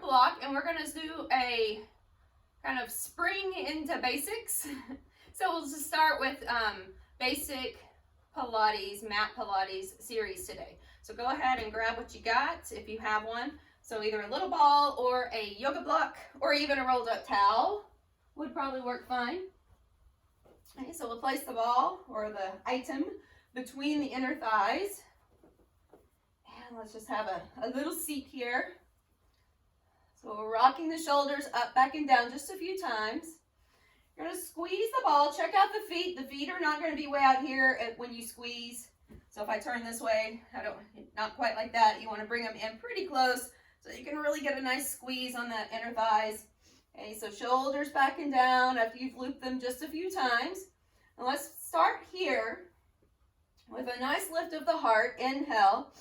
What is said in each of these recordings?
block, and we're going to do a kind of spring into basics. So we'll just start with basic Pilates, mat Pilates series today. So go ahead and grab what you got if you have one. So either a little ball or a yoga block or even a rolled up towel would probably work fine. Okay, so we'll place the ball or the item between the inner thighs. And let's just have a little seat here. So we're rocking the shoulders up, back, and down just a few times. You're going to squeeze the ball. Check out the feet. The feet are not going to be way out here when you squeeze. So if I turn this way, not quite like that. You want to bring them in pretty close so you can really get a nice squeeze on the inner thighs. Okay, so shoulders back and down after you've looped them just a few times. And let's start here with a nice lift of the heart. Inhale.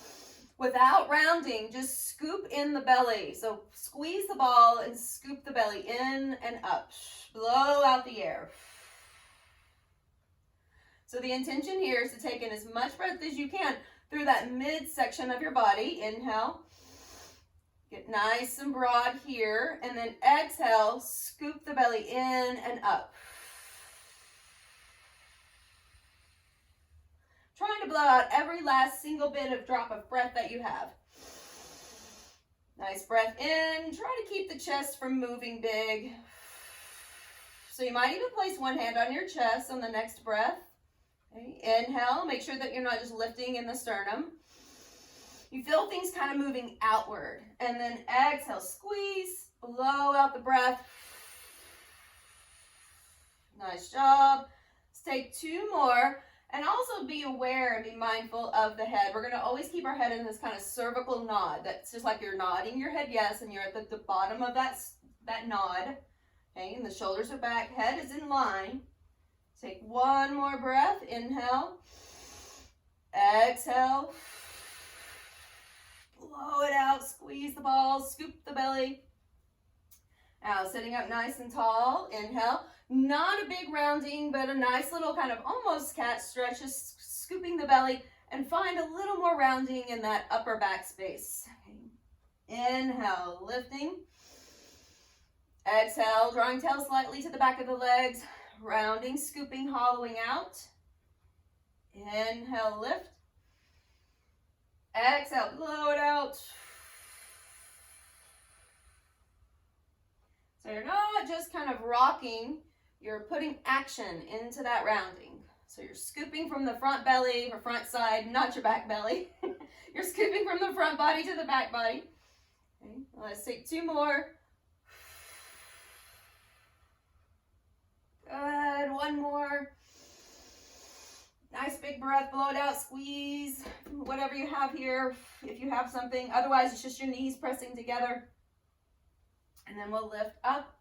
Without rounding, just scoop in the belly. So squeeze the ball and scoop the belly in and up. Blow out the air. So the intention here is to take in as much breath as you can through that midsection of your body. Inhale. Get nice and broad here. And then exhale, scoop the belly in and up. Trying to blow out every last single bit of drop of breath that you have. Nice breath in. Try to keep the chest from moving big. So you might even place one hand on your chest on the next breath. Okay. Inhale. Make sure that you're not just lifting in the sternum. You feel things kind of moving outward. And then exhale. Squeeze. Blow out the breath. Nice job. Let's take two more. And also be aware and be mindful of the head. We're going to always keep our head in this kind of cervical nod. That's just like you're nodding your head yes, and you're at the bottom of that nod. Okay, and the shoulders are back. Head is in line. Take one more breath. Inhale. Exhale. Blow it out. Squeeze the balls. Scoop the belly. Now, sitting up nice and tall. Inhale. Not a big rounding, but a nice little kind of almost cat stretch, just scooping the belly, and find a little more rounding in that upper back space. Okay. Inhale, lifting. Exhale, drawing tail slightly to the back of the legs, rounding, scooping, hollowing out. Inhale, lift. Exhale, blow it out. So you're not just kind of rocking, you're putting action into that rounding. So you're scooping from the front belly or front side, not your back belly. You're scooping from the front body to the back body. Okay, let's take two more. Good, one more. Nice big breath, blow it out, squeeze, whatever you have here, if you have something. Otherwise, it's just your knees pressing together. And then we'll lift up.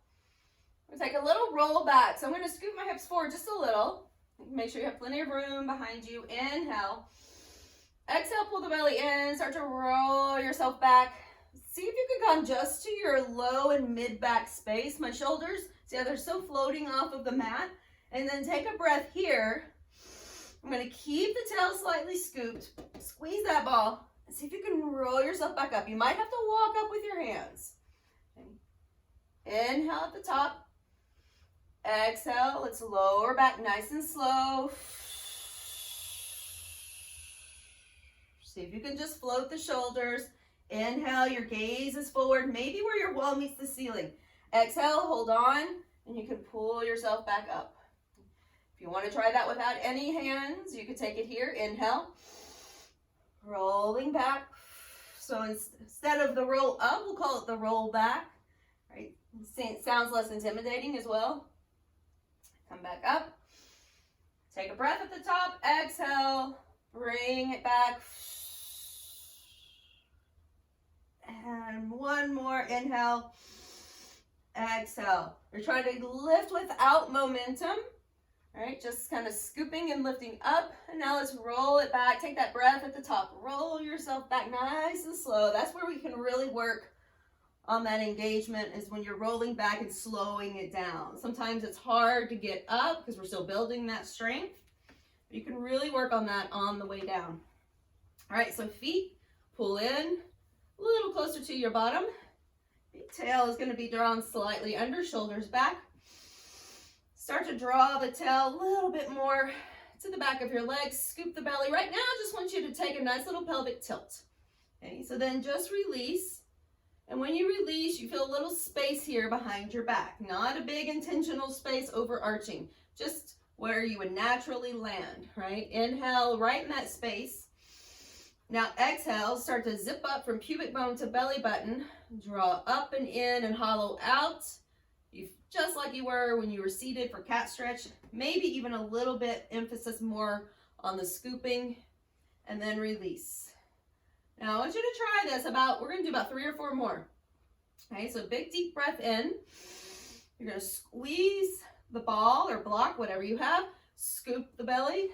We'll take a little roll back. So I'm going to scoop my hips forward just a little. Make sure you have plenty of room behind you. Inhale. Exhale, pull the belly in. Start to roll yourself back. See if you can come just to your low and mid back space. My shoulders, see how they're so floating off of the mat? And then take a breath here. I'm going to keep the tail slightly scooped. Squeeze that ball. And see if you can roll yourself back up. You might have to walk up with your hands. Inhale at the top. Exhale, let's lower back nice and slow. See if you can just float the shoulders. Inhale, your gaze is forward, maybe where your wall meets the ceiling. Exhale, hold on, and you can pull yourself back up. If you want to try that without any hands, you could take it here. Inhale, rolling back. So instead of the roll up, we'll call it the roll back. Right? It sounds less intimidating as well. Come back up. Take a breath at the top. Exhale. Bring it back. And one more. Inhale. Exhale. You're trying to lift without momentum. All right, just kind of scooping and lifting up. And now let's roll it back. Take that breath at the top. Roll yourself back nice and slow. That's where we can really work on that engagement, is when you're rolling back and slowing it down. Sometimes it's hard to get up because we're still building that strength. But you can really work on that on the way down. All right, so feet pull in a little closer to your bottom. Tail is going to be drawn slightly under, shoulders back. Start to draw the tail a little bit more to the back of your legs. Scoop the belly. Right now, I just want you to take a nice little pelvic tilt. Okay, so then just release. And when you release, you feel a little space here behind your back. Not a big intentional space overarching, just where you would naturally land, right? Inhale right in that space. Now exhale, start to zip up from pubic bone to belly button. Draw up and in and hollow out. Just like you were when you were seated for cat stretch. Maybe even a little bit emphasis more on the scooping, and then release. Now I want you to try this we're going to do about 3 or 4 more. Okay, so big deep breath in. You're going to squeeze the ball or block, whatever you have. Scoop the belly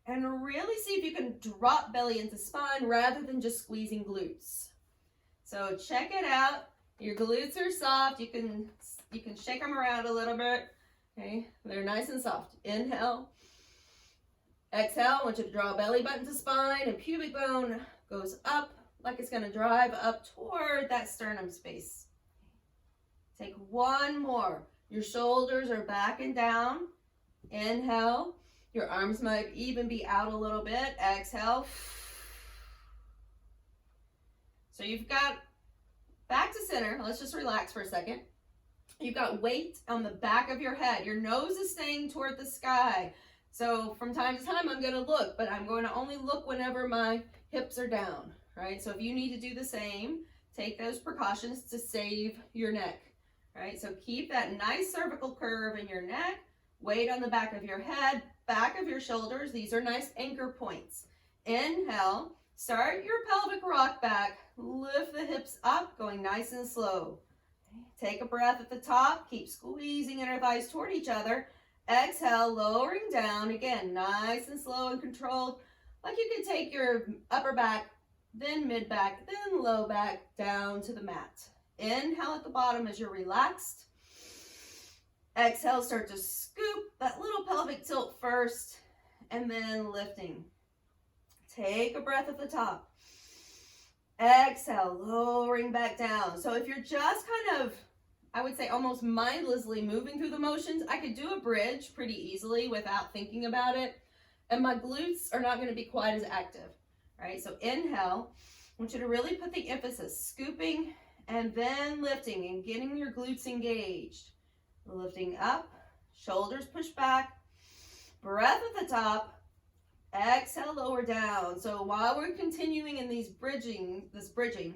and really see if you can drop belly into spine rather than just squeezing glutes. So check it out. Your glutes are soft. You can shake them around a little bit. Okay, they're nice and soft. Inhale. Exhale. I want you to draw belly button to spine, and pubic bone goes up like it's going to drive up toward that sternum space. Take 1 more. Your shoulders are back and down. Inhale. Your arms might even be out a little bit. Exhale. So you've got back to center. Let's just relax for a second. You've got weight on the back of your head. Your nose is staying toward the sky. So from time to time, I'm going to look, but I'm going to only look whenever my hips are down, right? So if you need to do the same, take those precautions to save your neck, right? So keep that nice cervical curve in your neck, weight on the back of your head, back of your shoulders. These are nice anchor points. Inhale, start your pelvic rock back, lift the hips up, going nice and slow. Take a breath at the top, keep squeezing inner thighs toward each other. Exhale, lowering down, again, nice and slow and controlled, like you could take your upper back, then mid back, then low back, down to the mat. Inhale at the bottom as you're relaxed. Exhale, start to scoop that little pelvic tilt first, and then lifting. Take a breath at the top. Exhale, lowering back down. So if you're just kind of, I would say almost mindlessly moving through the motions, I could do a bridge pretty easily without thinking about it. And my glutes are not going to be quite as active, right? So inhale, I want you to really put the emphasis, scooping and then lifting and getting your glutes engaged. Lifting up, shoulders push back, breath at the top. Exhale, lower down. So while we're continuing in this bridging,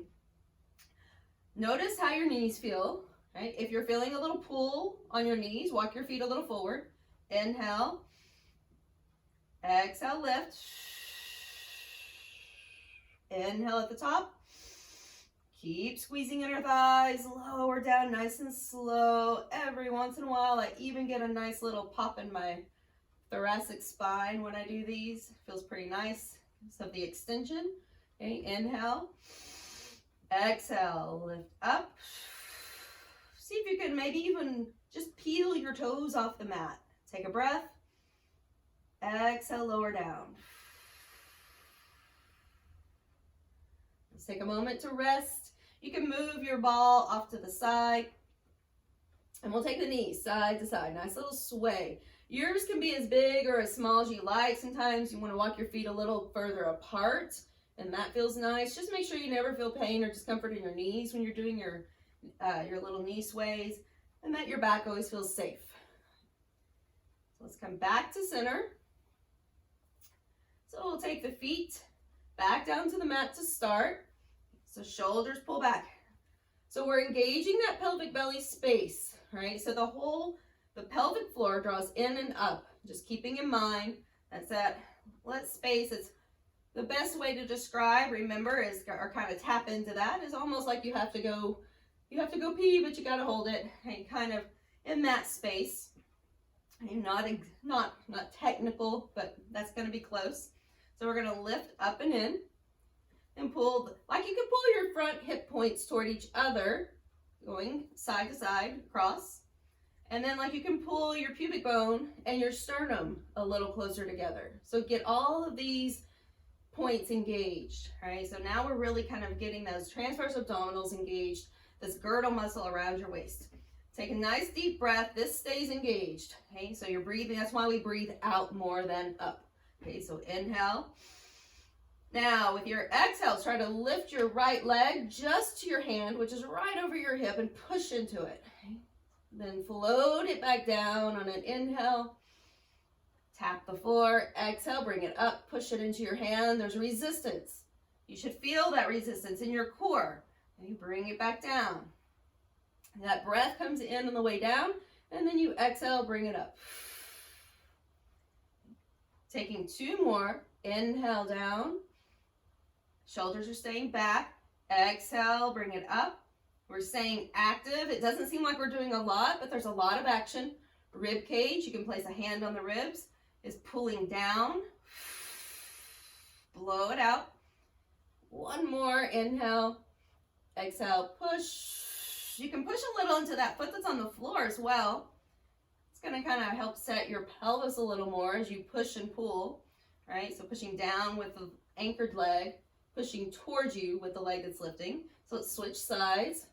notice how your knees feel, right? If you're feeling a little pull on your knees, walk your feet a little forward. Inhale. Exhale, lift. Inhale at the top. Keep squeezing inner thighs, lower down nice and slow. Every once in a while, I even get a nice little pop in my thoracic spine when I do these. Feels pretty nice. So the extension. Okay, inhale. Exhale, lift up. See if you can maybe even just peel your toes off the mat. Take a breath. Exhale, lower down. Let's take a moment to rest. You can move your ball off to the side. And we'll take the knees side to side. Nice little sway. Yours can be as big or as small as you like. Sometimes you want to walk your feet a little further apart, and that feels nice. Just make sure you never feel pain or discomfort in your knees when you're doing your little knee sways, and that your back always feels safe. So let's come back to center. So we'll take the feet back down to the mat to start. So shoulders pull back. So we're engaging that pelvic belly space, right? So the pelvic floor draws in and up. Just keeping in mind that's that space. It's the best way to describe, remember, is or kind of tap into that, is almost like you have to go pee, but you got to hold it, right? Kind of in that space. And not technical, but that's going to be close. So we're going to lift up and in and pull, like you can pull your front hip points toward each other, going side to side, across. And then like you can pull your pubic bone and your sternum a little closer together. So get all of these points engaged, right? So now we're really kind of getting those transverse abdominals engaged. this girdle muscle around your waist. Take a nice deep breath. This stays engaged. Okay, so you're breathing. That's why we breathe out more than up. Okay, so inhale. Now, with your exhale, try to lift your right leg just to your hand, which is right over your hip, and push into it. Okay? Then float it back down on an inhale. Tap the floor. Exhale, bring it up, push it into your hand. There's resistance. You should feel that resistance in your core. And you bring it back down. That breath comes in on the way down, and then you exhale, bring it up. Taking 2 more. Inhale down. Shoulders are staying back. Exhale, bring it up. We're staying active. It doesn't seem like we're doing a lot, but there's a lot of action. Rib cage, you can place a hand on the ribs, is pulling down. Blow it out. 1 more. Inhale. Exhale, push. You can push a little into that foot that's on the floor as well. It's going to kind of help set your pelvis a little more as you push and pull, right? So pushing down with the anchored leg, pushing towards you with the leg that's lifting. So let's switch sides.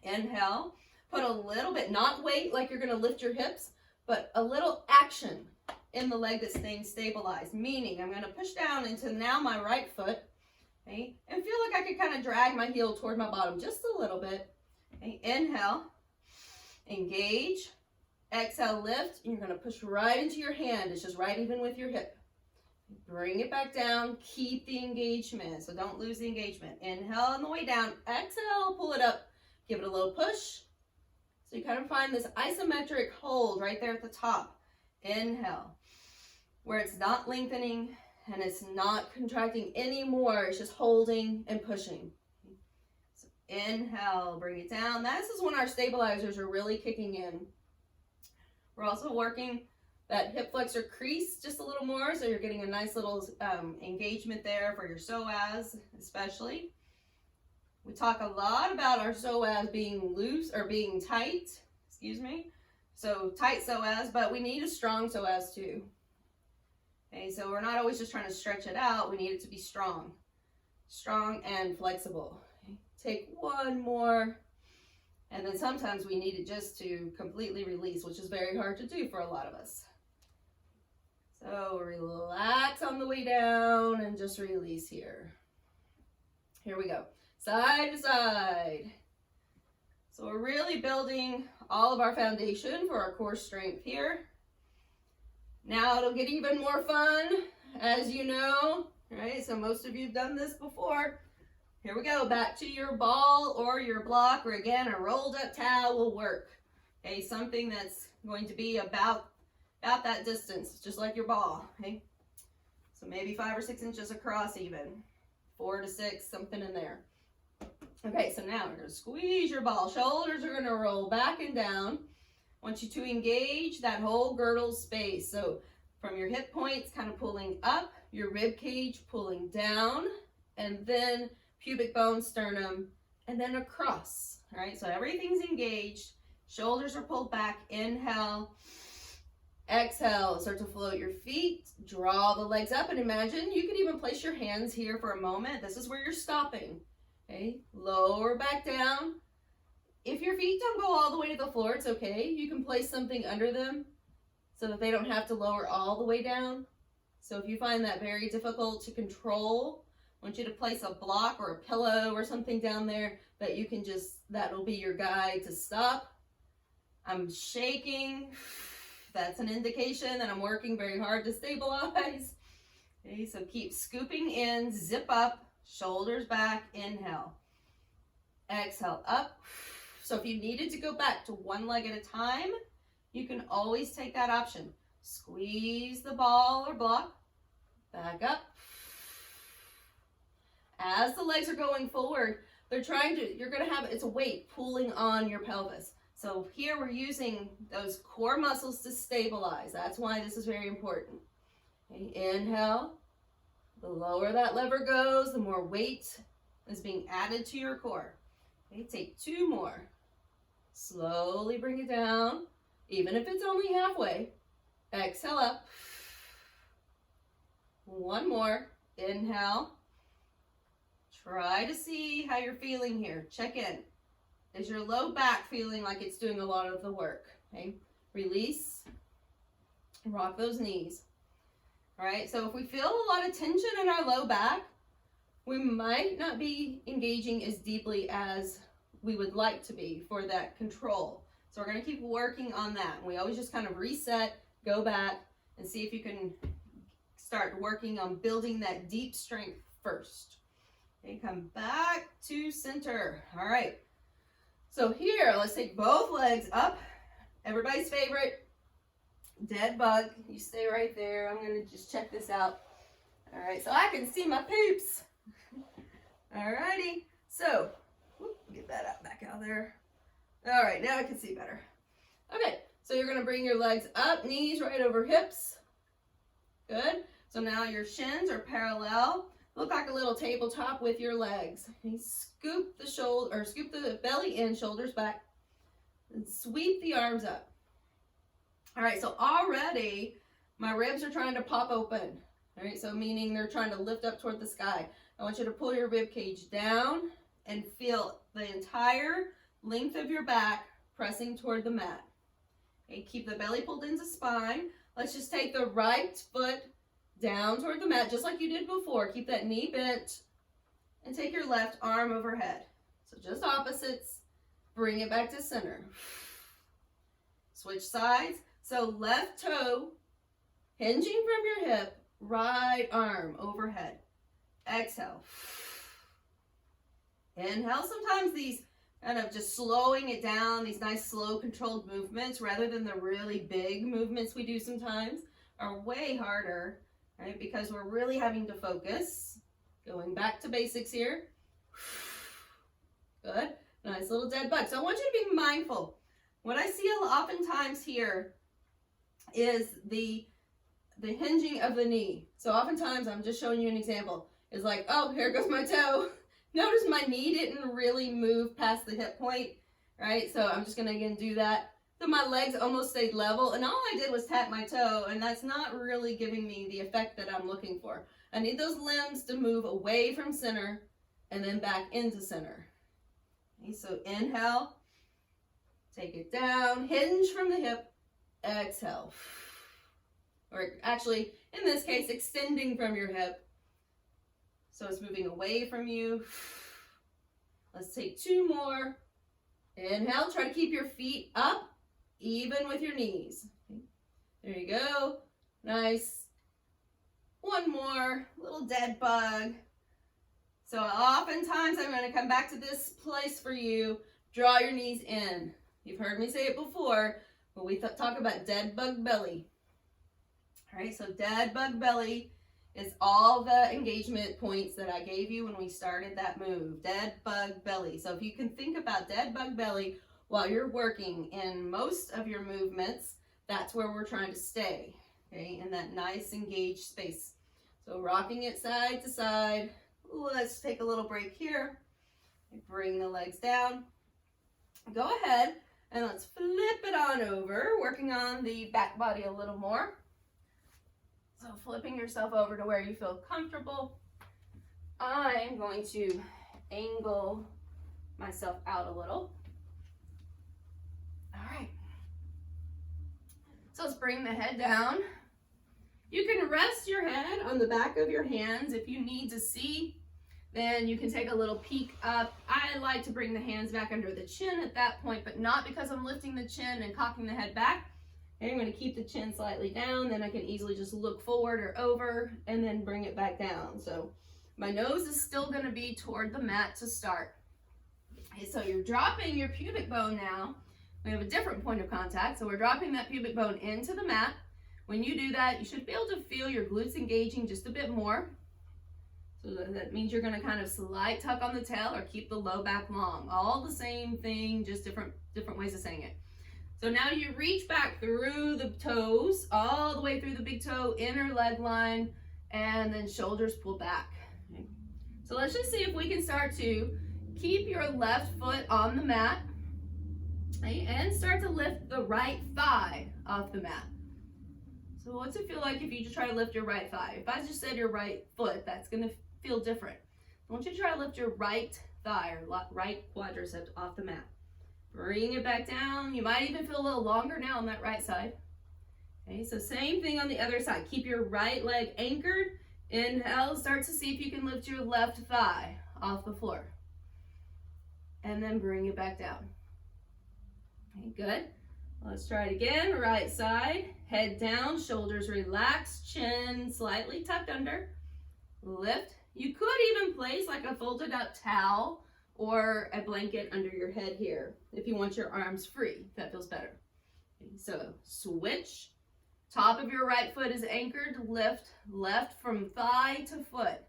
Inhale. Put a little bit, not weight like you're going to lift your hips, but a little action in the leg that's staying stabilized. Meaning I'm going to push down into now my right foot, okay, and feel like I could kind of drag my heel toward my bottom just a little bit. Okay, inhale, engage, exhale, lift, and you're going to push right into your hand. It's just right even with your hip. Bring it back down, keep the engagement, so don't lose the engagement. Inhale on the way down, exhale, pull it up, give it a little push. So you kind of find this isometric hold right there at the top. Inhale, where it's not lengthening and it's not contracting anymore, it's just holding and pushing. So inhale, bring it down. This is when our stabilizers are really kicking in. We're also working that hip flexor crease just a little more, so you're getting a nice little engagement there for your psoas especially. We talk a lot about our psoas being loose or being tight, so tight psoas, but we need a strong psoas too. Okay, so we're not always just trying to stretch it out, we need it to be strong and flexible. Okay, take 1 more, and then sometimes we need it just to completely release, which is very hard to do for a lot of us. So relax on the way down and just release here. Here we go. Side to side. So we're really building all of our foundation for our core strength here. Now it'll get even more fun, as you know, right? So most of you have done this before. Here we go. Back to your ball or your block, or again, a rolled up towel will work. Okay, something that's going to be about that distance, just like your ball, okay? So maybe 5 or 6 inches across even, 4 to 6, something in there. Okay, so now we're going to squeeze your ball. Shoulders are going to roll back and down. I want you to engage that whole girdle space. So from your hip points, kind of pulling up, your rib cage pulling down, and then pubic bone, sternum, and then across, all right? So everything's engaged. Shoulders are pulled back. Inhale. Exhale, start to float your feet, draw the legs up, and imagine you could even place your hands here for a moment. This is where you're stopping, okay? Lower back down. If your feet don't go all the way to the floor, it's okay. You can place something under them so that they don't have to lower all the way down. So if you find that very difficult to control, I want you to place a block or a pillow or something down there that you can that'll be your guide to stop. I'm shaking. That's an indication that I'm working very hard to stabilize. Okay, so keep scooping in, zip up, shoulders back, inhale. Exhale, up. So if you needed to go back to 1 leg at a time, you can always take that option. Squeeze the ball or block, back up. As the legs are going forward, you're gonna have, it's a weight pulling on your pelvis. So here we're using those core muscles to stabilize. That's why this is very important. Okay, inhale. The lower that lever goes, the more weight is being added to your core. Okay, take 2 more. Slowly bring it down, even if it's only halfway. Exhale up. 1 more. Inhale. Try to see how you're feeling here. Check in. Is your low back feeling like it's doing a lot of the work? Okay, release, rock those knees. All right, so if we feel a lot of tension in our low back, we might not be engaging as deeply as we would like to be for that control. So we're gonna keep working on that. We always just kind of reset, go back, and see if you can start working on building that deep strength first. Okay, come back to center. All right, so here, let's take both legs up. Everybody's favorite, dead bug. You stay right there. I'm gonna just check this out. All right, so I can see my poops. All righty, so get that out, back out there. All right, now I can see better. Okay, so you're gonna bring your legs up, knees right over hips. Good. So now your shins are parallel. Look like a little tabletop with your legs. Okay, scoop the shoulder, or scoop the belly in, shoulders back, and sweep the arms up. All right, so already my ribs are trying to pop open. All right, so meaning they're trying to lift up toward the sky. I want you to pull your rib cage down and feel the entire length of your back pressing toward the mat. Okay, keep the belly pulled into spine. Let's just take the right foot down toward the mat, just like you did before. Keep that knee bent and take your left arm overhead. So just opposites. Bring it back to center. Switch sides. So left toe hinging from your hip, right arm overhead. Exhale. Inhale. Sometimes these kind of just slowing it down, these nice slow controlled movements rather than the really big movements we do sometimes are way harder, right? Because we're really having to focus. Going back to basics here. Good. Nice little dead bug. So I want you to be mindful. What I see oftentimes here is the hinging of the knee. So oftentimes, I'm just showing you an example, is like, oh, here goes my toe. Notice my knee didn't really move past the hip point, right? So I'm just gonna again do that. So my legs almost stayed level, and all I did was tap my toe, and that's not really giving me the effect that I'm looking for. I need those limbs to move away from center and then back into center. Okay, so inhale, take it down, hinge from the hip, exhale. Or actually, in this case, extending from your hip. So it's moving away from you. Let's take two more. Inhale, try to keep your feet up, even with your knees. Okay. There you go. Nice. One more, little dead bug. So oftentimes I'm going to come back to this place for you. Draw your knees in. You've heard me say it before, but we talk about dead bug belly. All right, so dead bug belly is all the engagement points that I gave you when we started that move. Dead bug belly. So if you can think about dead bug belly while you're working in most of your movements, that's where we're trying to stay, okay, in that nice engaged space. So rocking it side to side. Let's take a little break here. Bring the legs down. Go ahead and let's flip it on over, working on the back body a little more. So flipping yourself over to where you feel comfortable. I'm going to angle myself out a little. All right. So let's bring the head down. You can rest your head on the back of your hands if you need to see. Then you can take a little peek up. I like to bring the hands back under the chin at that point, but not because I'm lifting the chin and cocking the head back. Okay, I'm going to keep the chin slightly down, then I can easily just look forward or over and then bring it back down. So my nose is still going to be toward the mat to start. Okay, so you're dropping your pubic bone now. We have a different point of contact, so we're dropping that pubic bone into the mat. When you do that, you should be able to feel your glutes engaging just a bit more. So that means you're going to kind of slight tuck on the tail or keep the low back long. All the same thing, just different ways of saying it. So now you reach back through the toes, all the way through the big toe, inner leg line, and then shoulders pull back. Okay. So let's just see if we can start to keep your left foot on the mat, okay, and start to lift the right thigh off the mat. So what's it feel like if you just try to lift your right thigh? If I just said your right foot, that's going to feel different. I want you to try to lift your right thigh or right quadricep off the mat. Bring it back down. You might even feel a little longer now on that right side. Okay, so same thing on the other side. Keep your right leg anchored. Inhale, start to see if you can lift your left thigh off the floor. And then bring it back down. Okay, good. Let's try it again. Right side, head down, shoulders relaxed, chin slightly tucked under. Lift. You could even place like a folded up towel or a blanket under your head here if you want your arms free. That feels better. Okay, so switch. Top of your right foot is anchored. Lift left from thigh to foot.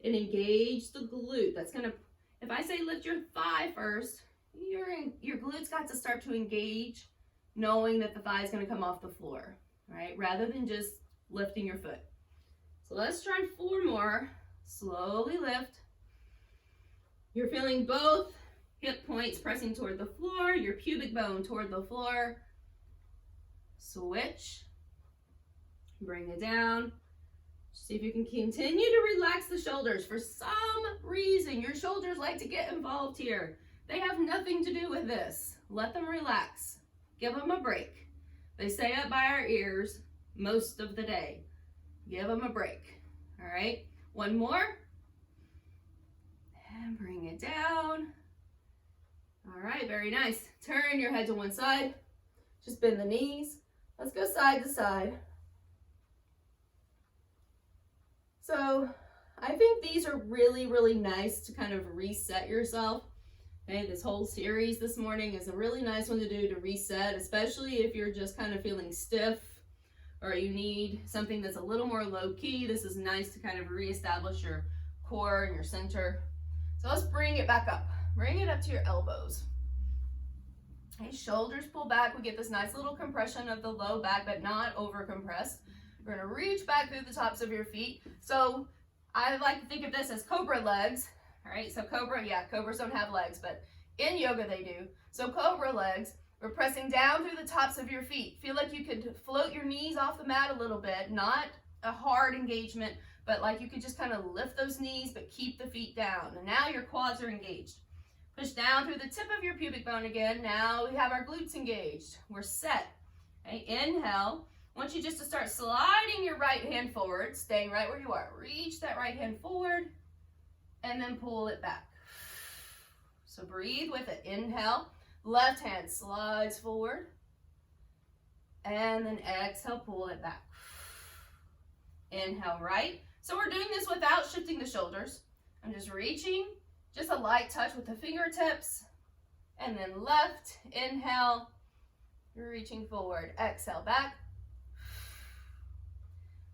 And engage the glute. That's gonna, if I say lift your thigh first, your glutes got to start to engage, knowing that the thigh is gonna come off the floor, right? Rather than just lifting your foot. So let's try 4 more. Slowly lift. You're feeling both hip points pressing toward the floor, your pubic bone toward the floor. Switch. Bring it down. See if you can continue to relax the shoulders. For some reason, your shoulders like to get involved here. They have nothing to do with this. Let them relax. Give them a break. They stay up by our ears most of the day. Give them a break. All right, 1 more. And bring it down. All right, very nice. Turn your head to one side. Just bend the knees. Let's go side to side. So I think these are really, really nice to kind of reset yourself. Okay, this whole series this morning is a really nice one to do to reset, especially if you're just kind of feeling stiff or you need something that's a little more low key. This is nice to kind of reestablish your core and your center. So let's bring it back up. Bring it up to your elbows. Okay, shoulders pull back. We get this nice little compression of the low back, but not over compressed. We're gonna reach back through the tops of your feet. So I like to think of this as cobra legs. All right, so cobra, yeah, cobras don't have legs, but in yoga they do. So cobra legs, we're pressing down through the tops of your feet. Feel like you could float your knees off the mat a little bit, not a hard engagement, but like you could just kind of lift those knees, but keep the feet down. And now your quads are engaged. Push down through the tip of your pubic bone again. Now we have our glutes engaged. We're set. Okay, inhale. I want you just to start sliding your right hand forward, staying right where you are. Reach that right hand forward and then pull it back. So breathe with it. Inhale, left hand slides forward and then exhale, pull it back. Inhale, right. So we're doing this without shifting the shoulders. I'm just reaching, just a light touch with the fingertips and then left. Inhale, reaching forward, exhale, back.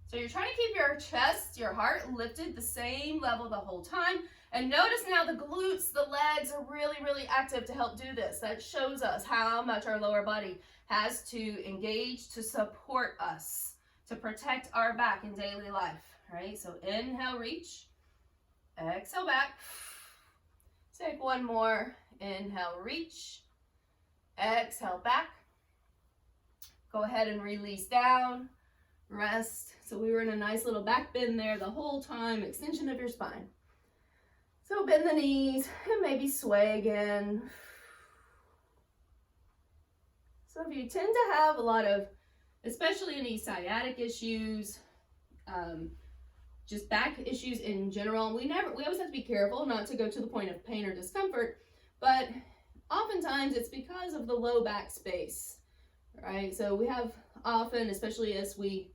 So you're trying to keep your chest, your heart lifted the same level the whole time. And notice now the glutes, the legs are really, really active to help do this. That shows us how much our lower body has to engage to support us, to protect our back in daily life. All right, so inhale, reach. Exhale, back. Take 1 more. Inhale, reach. Exhale, back. Go ahead and release down. Rest. So we were in a nice little back bend there the whole time, extension of your spine. So bend the knees and maybe sway again. So if you tend to have a lot of, especially any sciatic issues, just back issues in general, we always have to be careful not to go to the point of pain or discomfort, but oftentimes it's because of the low back space, right? So we have often, especially as we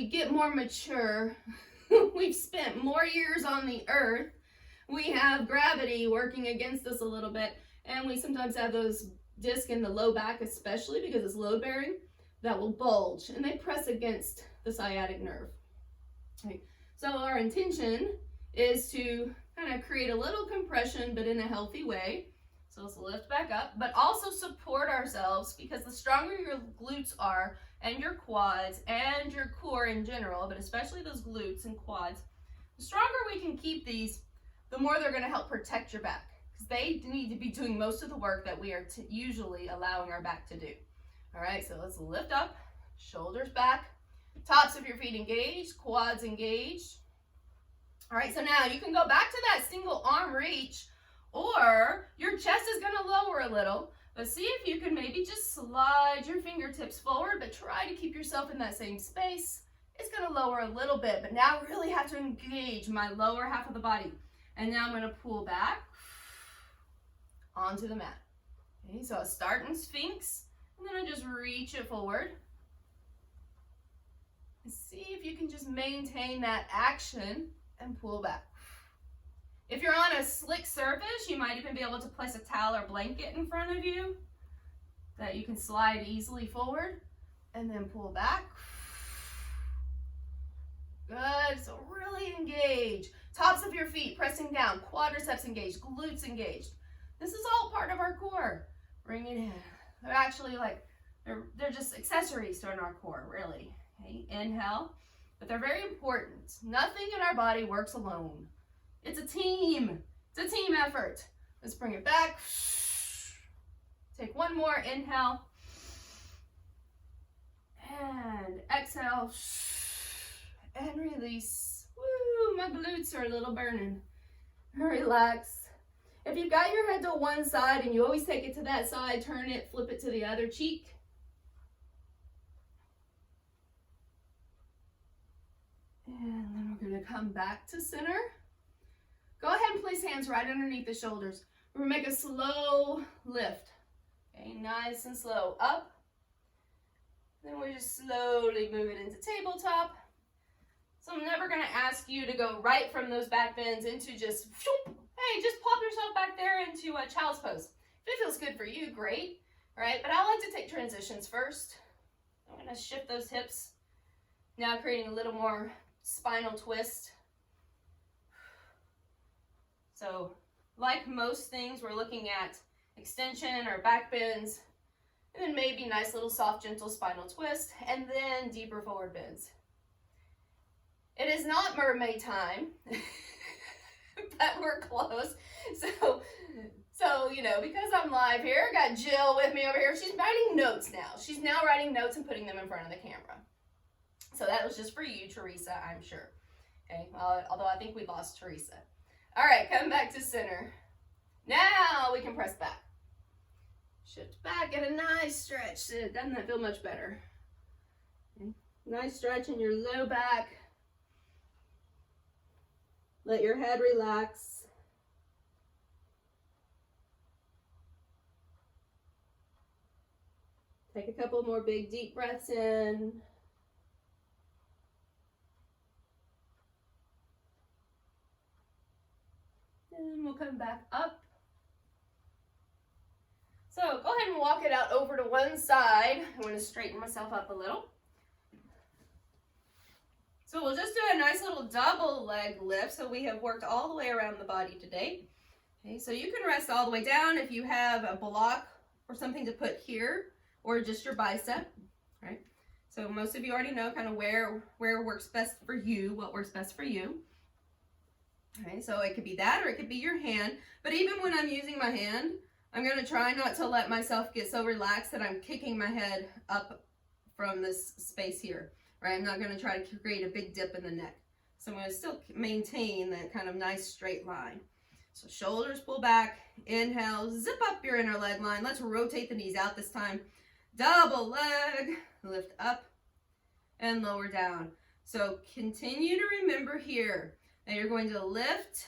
get more mature, we've spent more years on the earth, we have gravity working against us a little bit, and we sometimes have those discs in the low back, especially because it's load bearing, that will bulge and they press against the sciatic nerve. Okay. So our intention is to kind of create a little compression, but in a healthy way. So let's lift back up, but also support ourselves, because the stronger your glutes are and your quads and your core in general, but especially those glutes and quads, the stronger we can keep these, the more they're going to help protect your back, because they need to be doing most of the work that we are usually allowing our back to do. All right, so let's lift up, shoulders back, tops of your feet engaged, quads engaged. All right, so now you can go back to that single arm reach, or your chest is going to lower a a little, but see if you can maybe just slide your fingertips forward, but try to keep yourself in that same space. It's gonna lower a little bit, but now I really have to engage my lower half of the body. And now I'm gonna pull back onto the mat. Okay, so I start in Sphinx, and then I just reach it forward. And see if you can just maintain that action and pull back. If you're on a slick surface, you might even be able to place a towel or blanket in front of you that you can slide easily forward and then pull back. Good, so really engage. Tops of your feet pressing down, quadriceps engaged, glutes engaged. This is all part of our core. Bring it in. They're actually like, they're just accessories to our core, really. Okay, inhale, but they're very important. Nothing in our body works alone. It's a team. It's a team effort. Let's bring it back. Take one more inhale. And exhale. And release. Woo, my glutes are a little burning. Relax. If you've got your head to one side and you always take it to that side, turn it, flip it to the other cheek. And then we're going to come back to center. Go ahead and place hands right underneath the shoulders. We're going to make a slow lift. Okay, nice and slow. Up. Then we just slowly move it into tabletop. So I'm never going to ask you to go right from those back bends into just, hey, just pop yourself back there into a child's pose. If it feels good for you, great. All right, but I like to take transitions first. I'm going to shift those hips. Now creating a little more spinal twist. So like most things, we're looking at extension or back bends, and then maybe nice little soft, gentle spinal twist, and then deeper forward bends. It is not mermaid time, but we're close. So, you know, because I'm live here, I got Jill with me over here. She's writing notes now. She's now writing notes and putting them in front of the camera. So that was just for you, Teresa, I'm sure. Okay, although I think we lost Teresa. All right, come back to center. Now we can press back. Shift back, get a nice stretch. Doesn't that feel much better? Okay. Nice stretch in your low back. Let your head relax. Take a couple more big deep breaths in. And we'll come back up. So go ahead and walk it out over to one side. I'm going to straighten myself up a little. So we'll just do a nice little double leg lift. So we have worked all the way around the body today. Okay, so you can rest all the way down if you have a block or something to put here, or just your bicep, right? So most of you already know kind of where works best for you, what works best for you. Okay, so it could be that, or it could be your hand. But even when I'm using my hand, I'm going to try not to let myself get so relaxed that I'm kicking my head up from this space here, right? I'm not going to try to create a big dip in the neck. So I'm going to still maintain that kind of nice straight line. So shoulders pull back, inhale, zip up your inner leg line. Let's rotate the knees out this time. Double leg, lift up and lower down. So continue to remember here that you're going to lift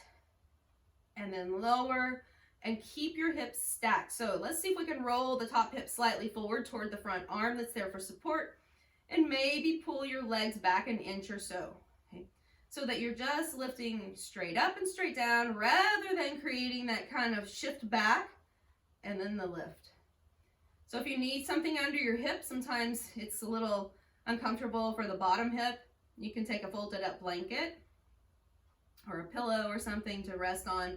and then lower and keep your hips stacked. So let's see if we can roll the top hip slightly forward toward the front arm that's there for support, and maybe pull your legs back an inch or so. Okay? So that you're just lifting straight up and straight down rather than creating that kind of shift back and then the lift. So if you need something under your hip, sometimes it's a little uncomfortable for the bottom hip, you can take a folded up blanket or a pillow or something to rest on.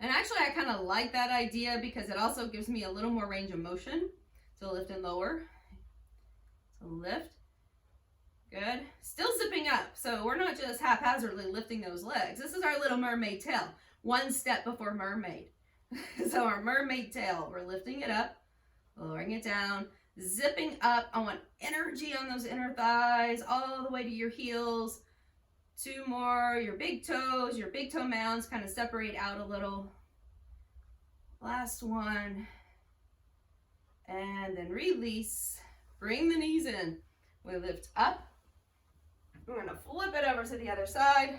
And actually I kind of like that idea because it also gives me a little more range of motion. So lift and lower. So lift. Good. Still zipping up. So we're not just haphazardly lifting those legs. This is our little mermaid tail. One step before mermaid. So our mermaid tail, we're lifting it up, lowering it down, zipping up. I want energy on those inner thighs all the way to your heels. Two more, your big toes, your big toe mounds kind of separate out a little. Last one. And then release. Bring the knees in. We lift up. We're going to flip it over to the other side.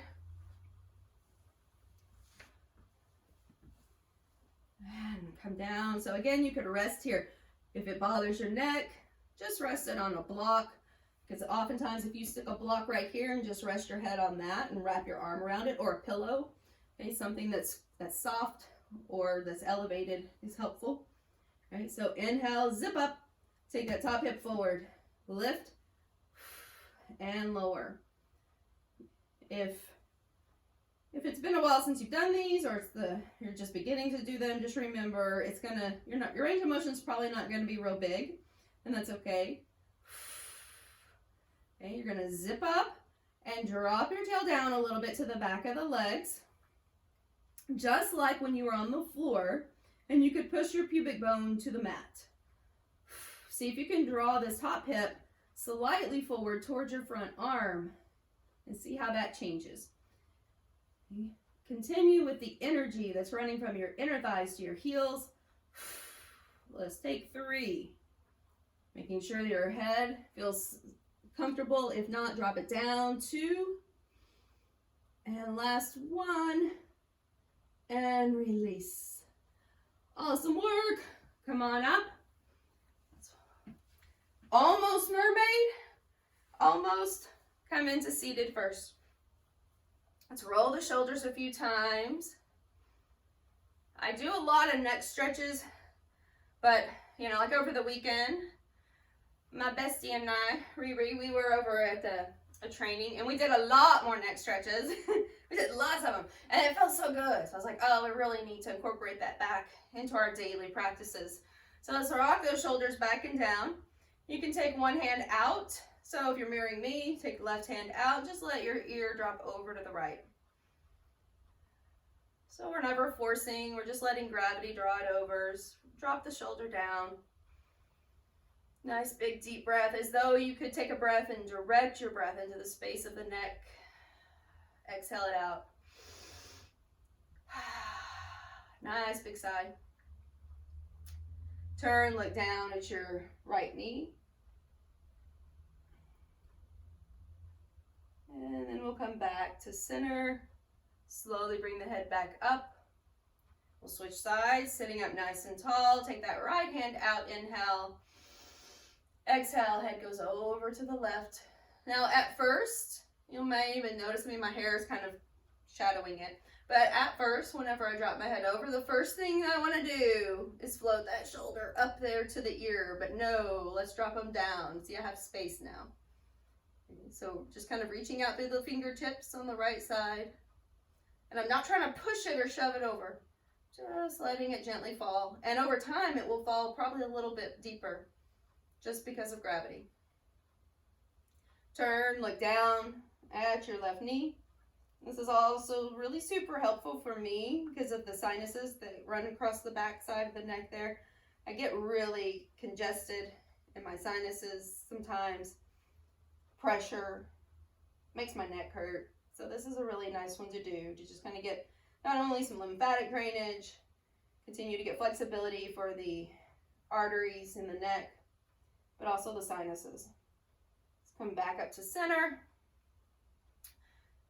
And come down. So again, you could rest here. If it bothers your neck, just rest it on a block. Because oftentimes if you stick a block right here and just rest your head on that and wrap your arm around it, or a pillow, okay, something that's soft or that's elevated is helpful. Right, so inhale, zip up, take that top hip forward, lift, and lower. If it's been a while since you've done these, or you're just beginning to do them, just remember your range of motion is probably not gonna be real big, and that's okay. Okay, you're gonna zip up and drop your tail down a little bit to the back of the legs, just like when you were on the floor. And you could push your pubic bone to the mat. See if you can draw this top hip slightly forward towards your front arm and see how that changes. Continue with the energy that's running from your inner thighs to your heels. Let's take 3. Making sure that your head feels comfortable. If not, drop it down. 2. And last 1. And release. Awesome work. Come on up. Almost mermaid. Almost. Come into seated first. Let's roll the shoulders a few times. I do a lot of neck stretches, but like over the weekend, my bestie and I, Riri, we were over at a training and we did a lot more neck stretches. We did lots of them and it felt so good. So I was like, oh, we really need to incorporate that back into our daily practices. So let's rock those shoulders back and down. You can take one hand out. So if you're mirroring me, take the left hand out. Just let your ear drop over to the right. So we're never forcing. We're just letting gravity draw it over. Drop the shoulder down. Nice big deep breath, as though you could take a breath and direct your breath into the space of the neck. Exhale it out. Nice big sigh. Turn, look down at your right knee. And then we'll come back to center. Slowly bring the head back up. We'll switch sides, sitting up nice and tall. Take that right hand out, inhale. Exhale, head goes over to the left. Now at first, you may even notice my hair is kind of shadowing it. But at first, whenever I drop my head over, the first thing I want to do is float that shoulder up there to the ear. But no, let's drop them down. See, I have space now. So just kind of reaching out through the fingertips on the right side. And I'm not trying to push it or shove it over. Just letting it gently fall. And over time, it will fall probably a little bit deeper just because of gravity. Turn, look down at your left knee. This is also really super helpful for me because of the sinuses that run across the back side of the neck there. I get really congested in my sinuses sometimes. Pressure makes my neck hurt. So this is a really nice one to do to just kind of get not only some lymphatic drainage, continue to get flexibility for the arteries in the neck, but also the sinuses. Let's come back up to center.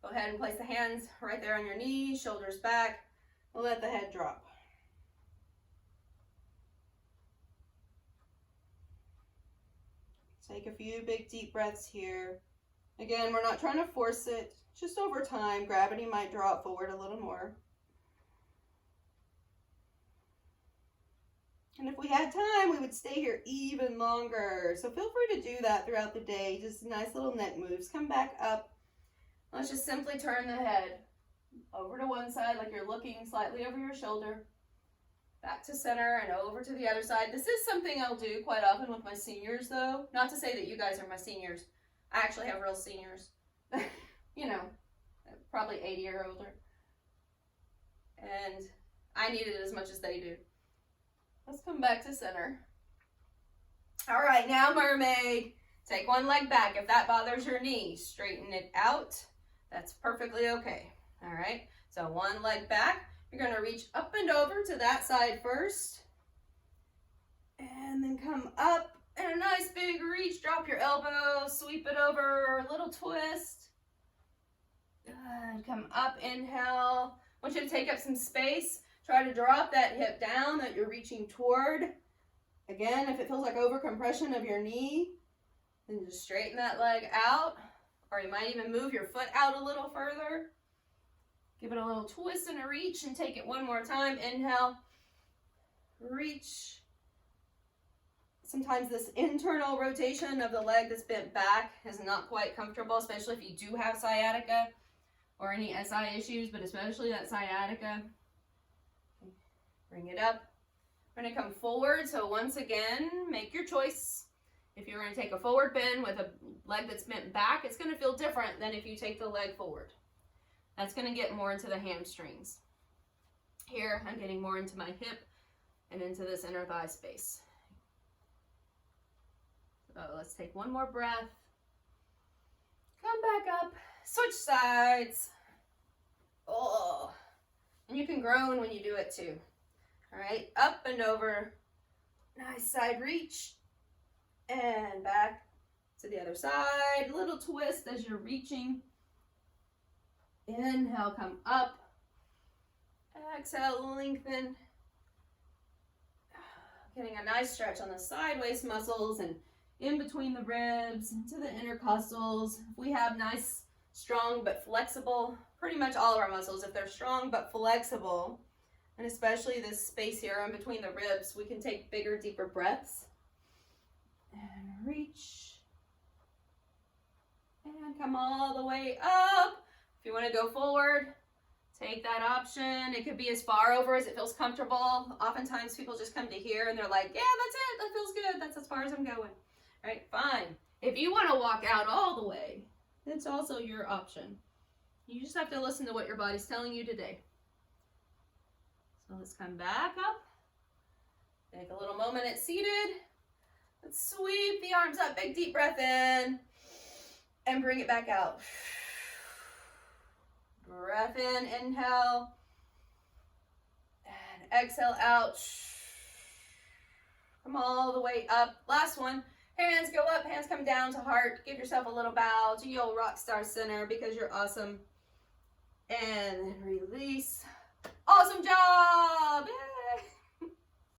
Go ahead and place the hands right there on your knees, shoulders back. We'll let the head drop. Take a few big deep breaths here. Again, we're not trying to force it. Just over time, gravity might draw it forward a little more. And if we had time, we would stay here even longer. So feel free to do that throughout the day. Just nice little neck moves. Come back up. Let's just simply turn the head over to one side like you're looking slightly over your shoulder. Back to center and over to the other side. This is something I'll do quite often with my seniors though. Not to say that you guys are my seniors. I actually have real seniors. You know, probably 80 or older. And I need it as much as they do. Let's come back to center. All right, now mermaid. Take one leg back. If that bothers your knee, straighten it out. That's perfectly okay. All right, so one leg back. You're gonna reach up and over to that side first. And then come up and a nice big reach. Drop your elbows, sweep it over, little twist. Good. Come up, inhale. I want you to take up some space. Try to drop that hip down that you're reaching toward. Again, if it feels like over compression of your knee, then just straighten that leg out. Or you might even move your foot out a little further. Give it a little twist and a reach and take it one more time. Inhale, reach. Sometimes this internal rotation of the leg that's bent back is not quite comfortable, especially if you do have sciatica or any SI issues, but especially that sciatica. Bring it up. We're going to come forward, so once again, make your choice. If you're going to take a forward bend with a leg that's bent back, it's going to feel different than if you take the leg forward. That's going to get more into the hamstrings. Here, I'm getting more into my hip and into this inner thigh space. So let's take one more breath. Come back up, switch sides. Oh, and you can groan when you do it too. All right, up and over, nice side reach, and back to the other side. Little twist as you're reaching. Inhale, come up. Exhale, lengthen. Getting a nice stretch on the side waist muscles and in between the ribs, into the intercostals. If we have nice, strong, but flexible, pretty much all of our muscles, if they're strong but flexible, and especially this space here in between the ribs, we can take bigger, deeper breaths. And reach. And come all the way up. If you want to go forward, take that option. It could be as far over as it feels comfortable. Oftentimes people just come to here and they're like, yeah, that's it. That feels good. That's as far as I'm going. All right, fine. If you want to walk out all the way, that's also your option. You just have to listen to what your body's telling you today. So let's come back up. Take a little moment at seated. Let's sweep the arms up. Big deep breath in. And bring it back out. Breath in, inhale. And exhale out. Come all the way up. Last one. Hands go up, hands come down to heart. Give yourself a little bow to your rock star center because you're awesome. And then release. Awesome job! Yay!